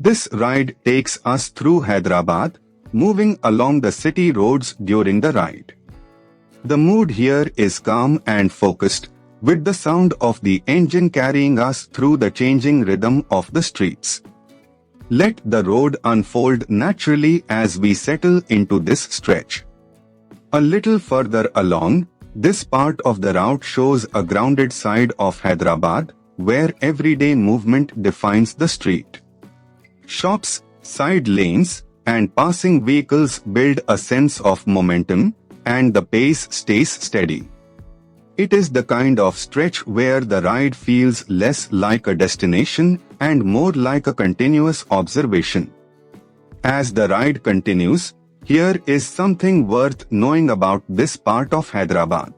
This ride takes us through Hyderabad, moving along the city roads during the ride. The mood here is calm and focused, with the sound of the engine carrying us through the changing rhythm of the streets. Let the road unfold naturally as we settle into this stretch. A little further along, this part of the route shows a grounded side of Hyderabad, where everyday movement defines the street. Shops, side lanes, and passing vehicles build a sense of momentum, and the pace stays steady. It is the kind of stretch where the ride feels less like a destination and more like a continuous observation. As the ride continues, here is something worth knowing about this part of Hyderabad.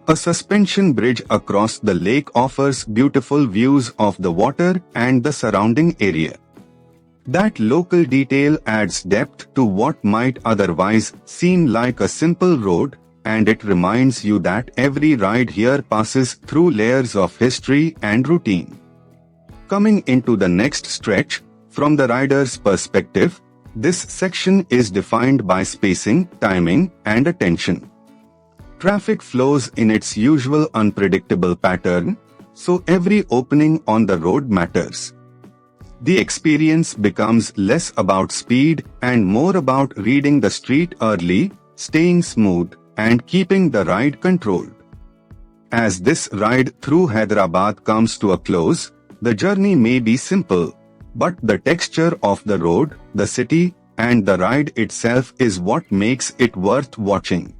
A suspension bridge across the lake offers beautiful views of the water and the surrounding area. That local detail adds depth to what might otherwise seem like a simple road, and it reminds you that every ride here passes through layers of history and routine. Coming into the next stretch, from the rider's perspective, this section is defined by spacing, timing, and attention. Traffic flows in its usual unpredictable pattern, so every opening on the road matters. The experience becomes less about speed and more about reading the street early, staying smooth, and keeping the ride controlled. As this ride through Hyderabad comes to a close, the journey may be simple, but the texture of the road, the city, and the ride itself is what makes it worth watching.